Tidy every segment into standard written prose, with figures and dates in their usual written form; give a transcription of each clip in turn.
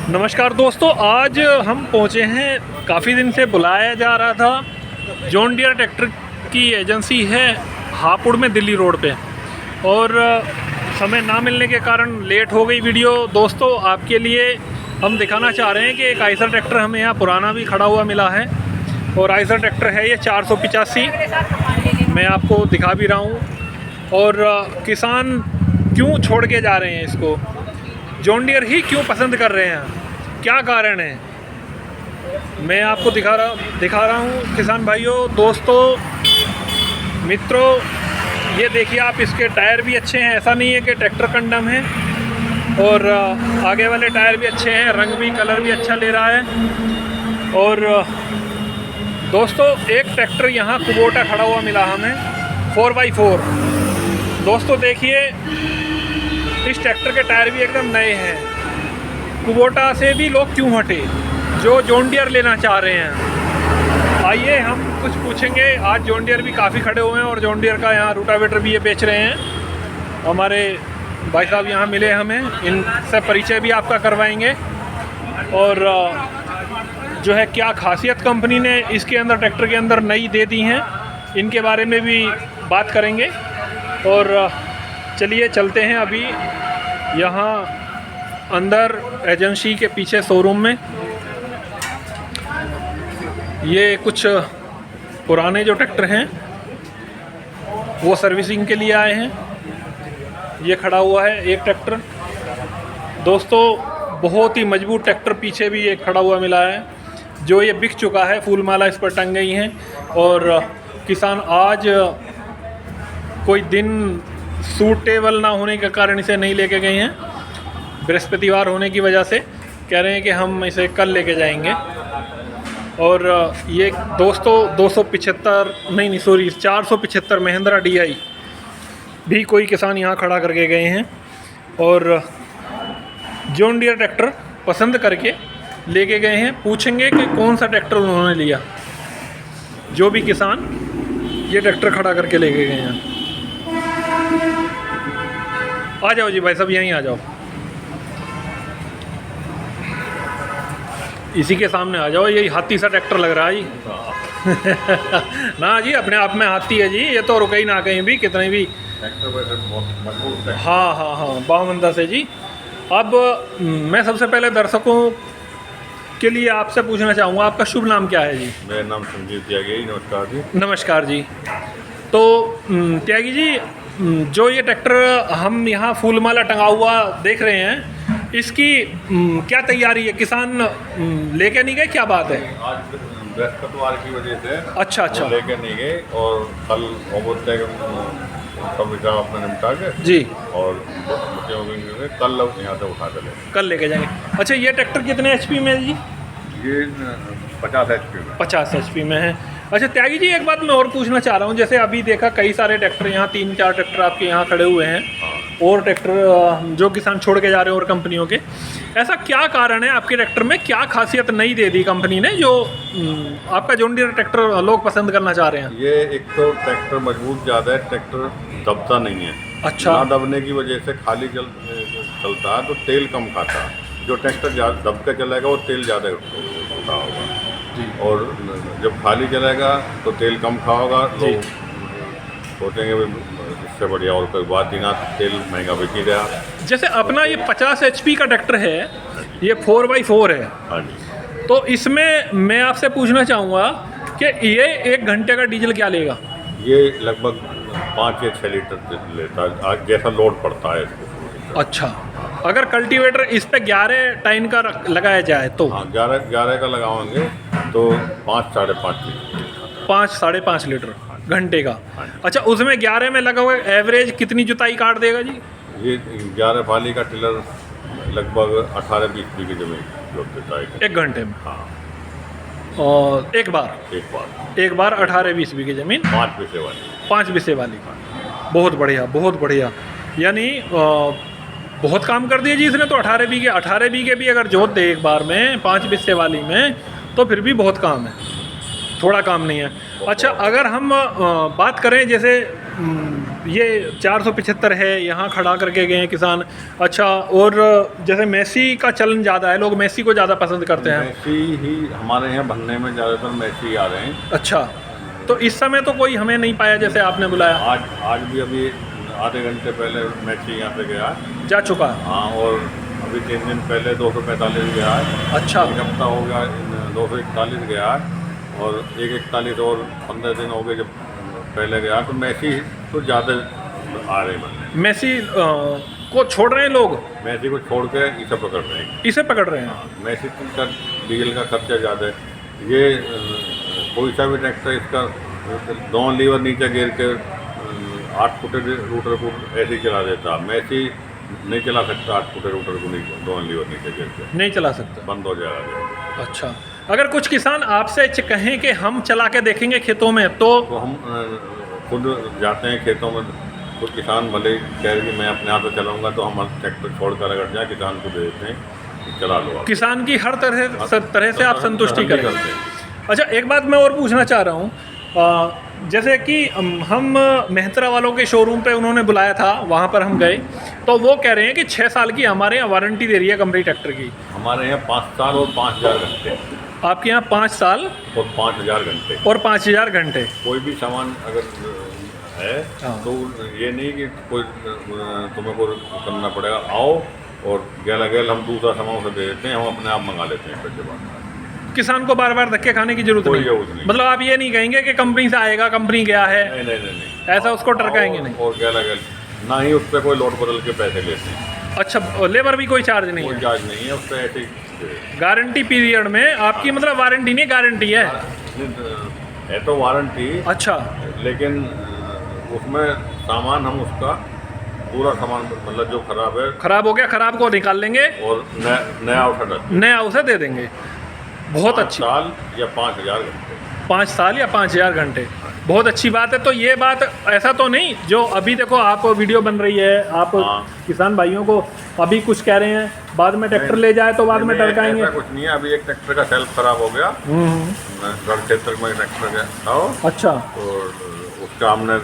नमस्कार दोस्तों, आज हम पहुंचे हैं। काफ़ी दिन से बुलाया जा रहा था। जॉन डियर ट्रैक्टर की एजेंसी है हापुड़ में, दिल्ली रोड पे, और समय ना मिलने के कारण लेट हो गई वीडियो। दोस्तों, आपके लिए हम दिखाना चाह रहे हैं कि एक आइसर ट्रैक्टर हमें यहाँ पुराना भी खड़ा हुआ मिला है, और आइसर ट्रैक्टर है ये 485। मैं आपको दिखा भी रहा हूँ। और किसान क्यों छोड़ के जा रहे हैं इसको, जॉन डियर ही क्यों पसंद कर रहे हैं, क्या कारण है, मैं आपको दिखा रहा हूँ। किसान भाइयों, दोस्तों, मित्रों, ये देखिए आप, इसके टायर भी अच्छे हैं। ऐसा नहीं है कि ट्रैक्टर कंडम है, और आगे वाले टायर भी अच्छे हैं, रंग भी, कलर भी अच्छा ले रहा है। और दोस्तों, एक ट्रैक्टर यहाँ कुबोटा खड़ा हुआ मिला हमें 4x4। दोस्तों देखिए, इस ट्रैक्टर के टायर भी एकदम नए हैं। कुबोटा से भी लोग क्यों हटे जो जॉन डियर लेना चाह रहे हैं। आइए हम कुछ पूछेंगे। आज जॉन डियर भी काफ़ी खड़े हुए हैं, और जॉन डियर का यहाँ रूटावेटर भी ये बेच रहे हैं। हमारे भाई साहब यहाँ मिले हमें, इनसे परिचय भी आपका करवाएंगे, और जो है क्या खासियत कंपनी ने इसके अंदर, ट्रैक्टर के अंदर नई दे दी हैं, इनके बारे में भी बात करेंगे। और चलिए चलते हैं अभी यहाँ अंदर एजेंसी के पीछे शोरूम में। ये कुछ पुराने जो ट्रैक्टर हैं वो सर्विसिंग के लिए आए हैं। ये खड़ा हुआ है एक ट्रैक्टर। दोस्तों, बहुत ही मजबूत ट्रैक्टर पीछे भी एक खड़ा हुआ मिला है, जो ये बिक चुका है, फूल माला इस पर टंग गई हैं। और किसान आज कोई दिन सूटेबल ना होने के कारण इसे नहीं लेके गए हैं। बृहस्पतिवार होने की वजह से कह रहे हैं कि हम इसे कल लेके जाएंगे। और ये दोस्तों 475 महिंद्रा DI भी कोई किसान यहाँ खड़ा करके गए हैं, और जॉन डियर ट्रैक्टर पसंद करके लेके गए हैं। पूछेंगे कि कौन सा ट्रैक्टर उन्होंने लिया, जो भी किसान ये ट्रैक्टर खड़ा करके लेके गए हैं। आ जाओ जी भाई साहब, यहीं आ जाओ, इसी के सामने आ जाओ। यही हाथी सा ट्रैक्टर लग रहा है जी। ना जी, अपने आप में हाथी है जी, ये तो रुके ही ना कहीं भी, कितने भी ट्रैक्टर। हाँ, बावंदा से जी। अब मैं सबसे पहले दर्शकों के लिए आपसे पूछना चाहूँगा, आपका शुभ नाम क्या है जी? मेरा नाम संजीव त्यागी। नमस्कार जी। नमस्कार जी। तो त्यागी जी, जो ये ट्रैक्टर हम यहाँ फूल माला टंगा हुआ देख रहे हैं, इसकी क्या तैयारी है? किसान लेके नहीं गए, क्या बात है? आज बृहस्पतिवार की वजह से अच्छा लेके नहीं गए, और कल बोलते हैं सब विचार अपना निपटा के जी, और कल लोग यहाँ से उठा चले, कल लेके जाएंगे। अच्छा, ये ट्रैक्टर कितने HP में है जी? ये 50 HP में। 50 HP में है। अच्छा त्यागी जी, एक बात मैं और पूछना चाह रहा हूँ। जैसे अभी देखा कई सारे ट्रैक्टर यहाँ, 3-4 ट्रैक्टर आपके यहाँ खड़े हुए हैं, और ट्रैक्टर जो किसान छोड़ के जा रहे हैं और कंपनियों के, ऐसा क्या कारण है आपके ट्रैक्टर में? क्या खासियत नई दे दी कंपनी ने जो आपका जॉन डियर ट्रैक्टर लोग पसंद करना चाह रहे हैं? ये एक तो ट्रैक्टर मजबूत ज़्यादा है, ट्रैक्टर दबता नहीं है। अच्छा। ना दबने की वजह से खाली चलता है तो तेल कम खाता है। जो ट्रैक्टर दब के चलेगा वो तेल ज़्यादा खाता होगा, और जब खाली चलेगा तो तेल कम खाओगा। लोग सोचेंगे इससे बढ़िया और कोई बात ही ना, तेल महंगा बिक ही गया। जैसे अपना ये 50 HP का ट्रैक्टर है, ये 4x4 है। हाँ जी। तो इसमें मैं आपसे पूछना चाहूँगा कि ये 1 घंटे का डीजल क्या लेगा? ये लगभग 5 या 6 लीटर लेता है, जैसा लोड पड़ता है इसको। अच्छा, अगर कल्टीवेटर इस पे 11 टाइन का लगाया जाए तो? हाँ, 11 का लगाओगे तो 5-5.5 लीटर। 5-5.5 लीटर घंटे का। अच्छा, उसमें 11 में लगा हुआ एवरेज कितनी जुताई काट देगा जी? ये 11 वाली का टिलर लगभग 18-20 बीघे जमीन जोत देता है 1 घंटे में। हाँ, और एक बार 18-20 बीघे जमीन 5 बिस्से वाली। बहुत बढ़िया। यानी बहुत काम कर दिया जी इसने तो। 18 बीघे भी अगर जोत दे एक बार में 5 बिस्से वाली में, तो फिर भी बहुत काम है। थोड़ा काम नहीं है। अच्छा, अगर हम बात करें जैसे ये 475 है, यहाँ खड़ा करके गए हैं किसान। अच्छा, और जैसे मेसी का चलन ज़्यादा है, लोग मेसी को ज़्यादा पसंद करते हैं। मेसी ही हमारे यहाँ बनने में ज़्यादातर मेसी आ रहे हैं। अच्छा, तो इस समय तो कोई हमें नहीं पाया जैसे आपने बुलाया। आज भी अभी आधे घंटे पहले मेसी यहाँ पे गया जा चुका। हाँ, और अभी 3 दिन पहले 245 गया है। अच्छा, एक हफ्ता हो गया 241 गया है, और 141 और 15 दिन हो गए जब पहले गया। तो मेसी तो ज़्यादा आ रहे हैं। मेसी को छोड़ रहे हैं लोग, मेसी को छोड़ के इसे पकड़ रहे हैं। इसे पकड़ रहे हैं। मेसी का डीजल का खर्चा ज़्यादा है। ये कोई सा भी ट्रैक्टर इसका 2 लीवर नीचे गिर के 8 फुटे रूटर को ऐसे ही चला देता। मेसी नहीं चला सकता 8 फुटे रूटर को 2 लीवर नीचे गिर के, नहीं चला सकता, बंद हो जाएगा। अच्छा, अगर कुछ किसान आपसे कहें कि हम चला के देखेंगे खेतों में तो हम खुद जाते हैं खेतों में। खुद किसान भले कह कि मैं अपने हाथ से चलाऊंगा, तो हम ट्रैक्टर छोड़कर अगर जाए किसान को दे देते हैं कि चला लो। किसान की हर तरह से आप संतुष्टि करें। करते हैं। अच्छा, एक बात मैं और पूछना चाह रहा हूँ, जैसे कि हम मेहतरा वालों के शोरूम पे उन्होंने बुलाया था, वहाँ पर हम गए तो वो कह रहे हैं कि 6 साल की हमारे यहाँ वारंटी दे रही है कंपनी ट्रैक्टर की। हमारे यहाँ 5 साल और 5000 घंटे। आपके यहाँ 5 साल और 5000 घंटे और 5000 घंटे। कोई भी सामान अगर है तो ये नहीं कि कोई तुम्हें को करना पड़ेगा। आओ और गैल हम दूसरा सामान से दे देते हैं, हम अपने आप मंगा लेते हैं। फिर के बाद किसान को बार बार धक्के खाने की जरूरत नहीं। मतलब आप ये नहीं कहेंगे कि कंपनी से आएगा, कंपनी गया है, नहीं। ऐसा उसको टरकाएंगे नहीं। और गैल ना ही उस पर कोई लोड बदल के पैसे लेते हैं। अच्छा, लेबर भी कोई चार्ज नहीं है? कोई चार्ज नहीं है उस पर। ऐसे गारंटी पीरियड में आपकी मतलब वारंटी नहीं, गारंटी है तो वारंटी। अच्छा, लेकिन उसमें सामान हम उसका पूरा सामान मतलब जो खराब है, खराब हो गया, खराब को निकाल लेंगे और नया उठा नया उसे दे देंगे। बहुत अच्छी 5 साल या 5000 घंटे। 5 साल या 5000 घंटे, बहुत अच्छी बात है। तो ये बात ऐसा तो नहीं जो अभी देखो आप वीडियो बन रही है, आप किसान भाइयों को अभी कुछ कह रहे हैं, बाद में ट्रैक्टर ले जाए तो बाद में टरकाएंगे। ऐसा कुछ नहीं है। अभी एक ट्रैक्टर का सेल्फ खराब हो गया, गढ़ क्षेत्र में ट्रैक्टर गया था। अच्छा, और उसका हमने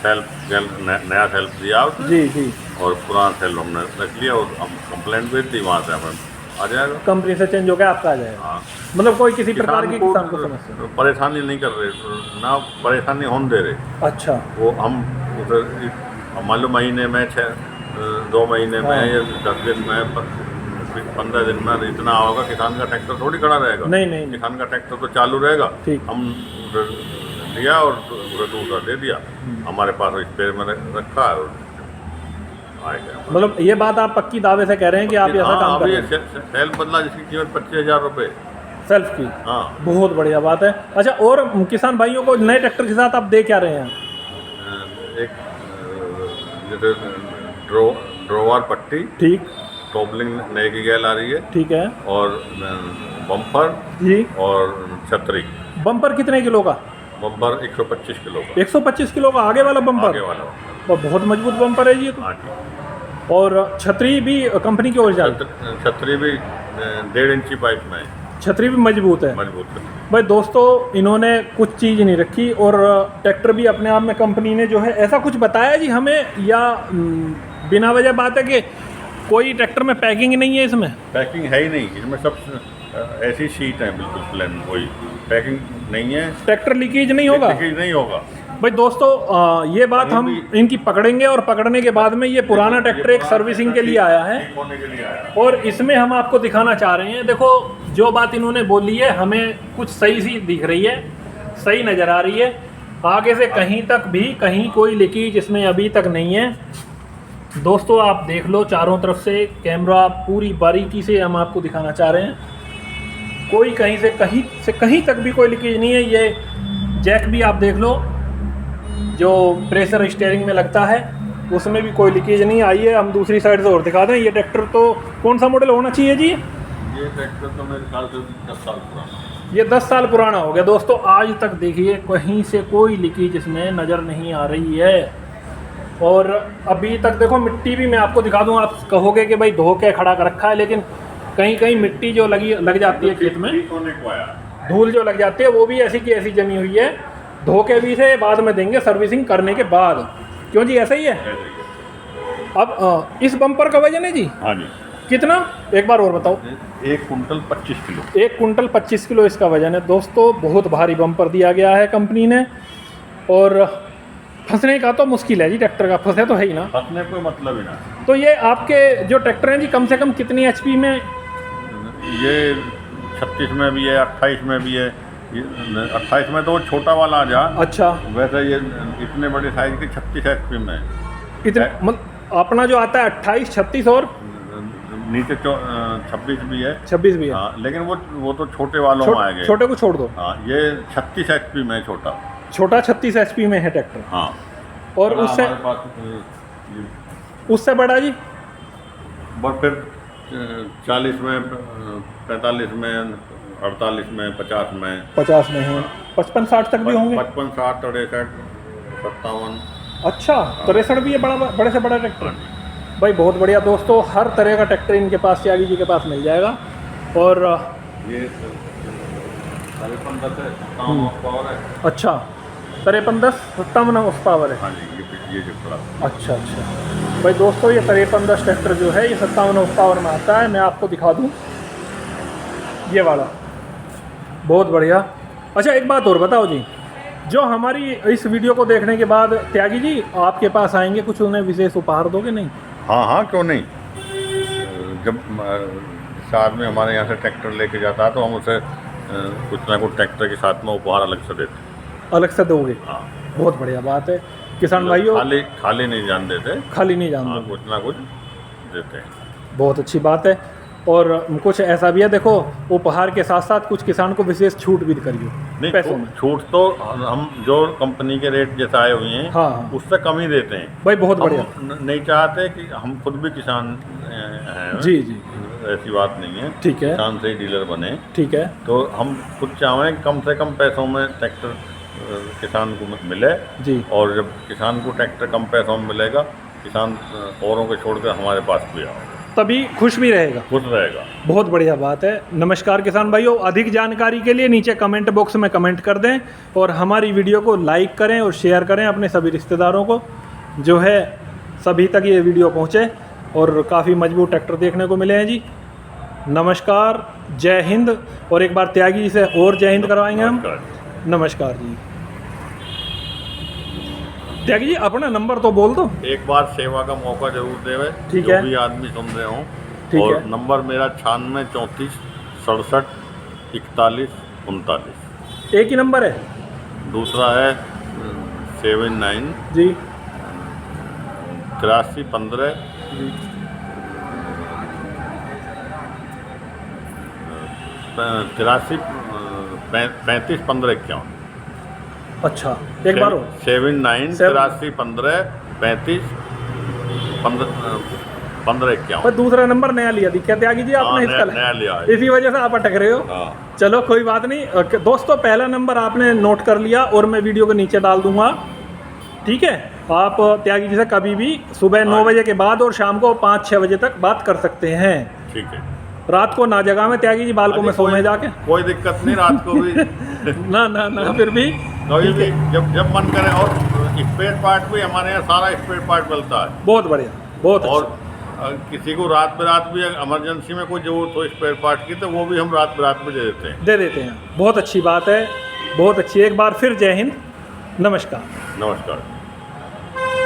नया सेल्फ दिया जी, और पुराना सेल्फ हमने रख लिया, और हम कंप्लेंट भेज दी, वहाँ से हमें आ जाएगा। कंपनी से चेंज हो गया, आपका आ जाएगा। हाँ, मतलब कोई किसी प्रकार की किसान को समस्या परेशानी नहीं कर रहे, ना परेशानी होने दे रहे। अच्छा, वो हम मान लो महीने में 2 महीने में या 10 दिन में 15 दिन में इतना होगा। किसान का ट्रैक्टर थोड़ी खड़ा रहेगा। नहीं। किसान का ट्रैक्टर तो चालू रहेगा। हम लिया और दूसरा दे दिया, हमारे पास स्पेयर में रखा है और आएगा। मतलब ये बात आप पक्की दावे से कह रहे हैं कि आप ऐसा काम कर रहे हैं। सेल्फ बदला जिसकी कीमत 25,000 रुपये सेल्फ की। हाँ, बहुत बढ़िया बात है। अच्छा, और किसान भाइयों को नए ट्रैक्टर के साथ आप दे क्या रहे हैं? एक जैसे ड्रोवर पट्टी, ठीक, टॉपलिंग नए की गैल आ रही है, ठीक है, और बम्पर जी, और छतरी। बम्पर कितने किलो का? बम्पर 125 किलो का। 125 किलो का आगे वाला बम्पर? आगे वाला तो बहुत मजबूत बम्पर है जी। और छतरी भी कंपनी की ओरिजिनल? छतरी भी 1.5 इंची पाइप में है। छतरी भी मजबूत है? मजबूत है भाई। दोस्तों, इन्होंने कुछ चीज़ नहीं रखी, और ट्रैक्टर भी अपने आप में कंपनी ने जो है ऐसा कुछ बताया जी हमें, या बिना वजह बात है कि कोई ट्रैक्टर में पैकिंग नहीं है? इसमें पैकिंग है ही नहीं, इसमें सब ऐसी शीट है बिल्कुल प्लेन, कोई पैकिंग नहीं है। ट्रैक्टर लीकेज नहीं होगा? लीकेज नहीं होगा भाई। दोस्तों, ये बात हम इनकी पकड़ेंगे, और पकड़ने के बाद में ये पुराना ट्रैक्टर एक सर्विसिंग के लिए आया है, और इसमें हम आपको दिखाना चाह रहे हैं। देखो, जो बात इन्होंने बोली है हमें कुछ सही सी दिख रही है, सही नज़र आ रही है। आगे से कहीं तक भी कहीं कोई लीकेज इसमें अभी तक नहीं है। दोस्तों, आप देख लो चारों तरफ से, कैमरा पूरी बारीकी से हम आपको दिखाना चाह रहे हैं। कोई कहीं से कहीं तक भी कोई लीकेज नहीं है। ये जैक भी आप देख लो, जो प्रेशर स्टीयरिंग में लगता है, उसमें भी कोई लीकेज नहीं आई है। हम दूसरी साइड से और दिखा दें। ये ट्रैक्टर तो कौन सा मॉडल होना चाहिए जी? ये ट्रैक्टर तो मेरे ख्याल से 10 साल पुराना। ये 10 साल पुराना हो गया। दोस्तों, आज तक देखिए कहीं से कोई लीकेज इसमें नज़र नहीं आ रही है। और अभी तक देखो, मिट्टी भी मैं आपको दिखा दूँ। आप कहोगे कि भाई धो के खड़ा कर रखा है, लेकिन कहीं कहीं मिट्टी जो लग जाती है खेत में। धूल जो लग जाती है वो भी ऐसी की ऐसी जमी हुई है, धो के भी से बाद में देंगे सर्विसिंग करने के बाद। क्यों जी, ऐसा ही है? ऐसे ही है। अब इस बम्पर का वजन है जी हाँ जी, कितना, एक बार और बताओ। 1 कुंटल 25 किलो। 1 कुंटल 25 किलो इसका वजन है दोस्तों। बहुत भारी बम्पर दिया गया है कंपनी ने। और फंसने का तो मुश्किल है जी, ट्रैक्टर का फंसे तो है ही ना, फंसने कोई मतलब ही ना। तो ये आपके जो ट्रैक्टर हैं जी कम से कम कितनी HP में? ये 36 में भी है, 28 में भी है। 28 में तो वो छोटा वाला आ जा। अच्छा, वैसे ये इतने बड़े साइज की 36 HP में है। इतने मतलब अपना जो आता है 28, 36 और नीचे 26 भी है। 26 भी है। हाँ, लेकिन वो तो छोटे वालों में आएंगे। छोटे को छोड़ दो। हाँ, ये 36 HP में है छोटा। छोटा 36 HP में है ट्रैक्टर। हाँ, और उससे हमारे पास उससे बड़ा जी? और फिर 40 में, 45 में, 48 में, 50 में, 50 में है, 55, 60 तक भी होंगे। 55, 60, 63, 57। अच्छा, 63 भी है, बड़ा बड़े से बड़ा ट्रैक्टर। भाई बहुत बढ़िया दोस्तों, हर तरह का ट्रैक्टर इनके पास, त्यागी जी के पास मिल जाएगा। और ये 53 है, 57 पावर है। अच्छा, 53, 10, 57 उस पावर है। हाँ जी, ये जो पड़ा। अच्छा अच्छा भाई दोस्तों, ये 53, 10 ट्रैक्टर जो है ये 57 उस पावर में आता है। मैं आपको दिखा दूँ ये वाला, बहुत बढ़िया। अच्छा, एक बात और बताओ जी, जो हमारी इस वीडियो को देखने के बाद त्यागी जी आपके पास आएंगे, कुछ उन्हें विशेष उपहार दोगे नहीं? हाँ हाँ, क्यों नहीं। जब साथ में हमारे यहाँ से ट्रैक्टर लेके जाता है तो हम उसे कुछ ना कुछ ट्रैक्टर के साथ में उपहार अलग से देते हैं। अलग से दोगे? हाँ, बहुत बढ़िया बात है किसान भाइयों, खाली नहीं जान देते। खाली नहीं जान हाँ, दोगे, कुछ ना कुछ देते हैं। बहुत अच्छी बात है। और कुछ ऐसा भी है, देखो उपहार के साथ साथ कुछ किसान को विशेष छूट भी करिए नहीं, पैसों में। छूट तो हम जो कंपनी के रेट जैसे आए हुए हैं, हाँ हाँ उससे कम ही देते हैं भाई, बहुत हम बढ़िया। नहीं चाहते कि हम खुद भी किसान हैं। जी जी, ऐसी बात नहीं है, ठीक है, किसान से ही डीलर बने। ठीक है। तो हम खुद चाहें कम से कम पैसों में ट्रैक्टर किसान को मिले जी, और जब किसान को ट्रैक्टर कम पैसों में मिलेगा, किसान औरों को छोड़कर हमारे पास भी आओ, तभी खुश भी रहेगा, खुश रहेगा। बहुत बढ़िया बात है। नमस्कार किसान भाइयों, अधिक जानकारी के लिए नीचे कमेंट बॉक्स में कमेंट कर दें और हमारी वीडियो को लाइक करें और शेयर करें अपने सभी रिश्तेदारों को, जो है सभी तक ये वीडियो पहुँचे और काफ़ी मजबूत ट्रैक्टर देखने को मिले हैं जी। नमस्कार, जय हिंद। और एक बार त्यागी जी से और जय हिंद करवाएंगे हम। नमस्कार जी। त्यागी जी अपना नंबर तो बोल दो। एक बार सेवा का मौका जरूर देवे, ठीक जो है, भी आदमी सुन रहे हों। ठीक और है। नंबर मेरा 96 34 67 41 39। एक ही नंबर है? दूसरा है 79 जी 83 15 जी, 83 35 15 51। अच्छा, एक बार और। 79 83 15 35 15 51। पर दूसरा नंबर नया लिया दिखा त्यागी जी आपने, इसका नया लिया है। इसी वजह से आप अटक रहे हो। हाँ। चलो कोई बात नहीं दोस्तों, पहला नंबर आपने नोट कर लिया और मैं वीडियो के नीचे डाल दूंगा, ठीक है। आप त्यागी जी से कभी भी सुबह 9 बजे के बाद और शाम को 5-6 बजे तक बात कर सकते हैं। ठीक है, रात को ना जगह में त्यागी जी बालकों में सोने जाके कोई दिक्कत नहीं, रात को भी ना ना ना, फिर भी कभी भी जब मन करे। और स्पेयर पार्ट भी हमारे यहाँ सारा स्पेयर पार्ट मिलता है। बहुत बढ़िया, बहुत और अच्छा। किसी को रात बेरात भी इमरजेंसी में कोई जरूरत हो स्पेयर पार्ट की, तो वो भी हम रात बेरात में दे देते हैं। बहुत अच्छी बात है, बहुत अच्छी। एक बार फिर जय हिंद, नमस्कार। नमस्कार।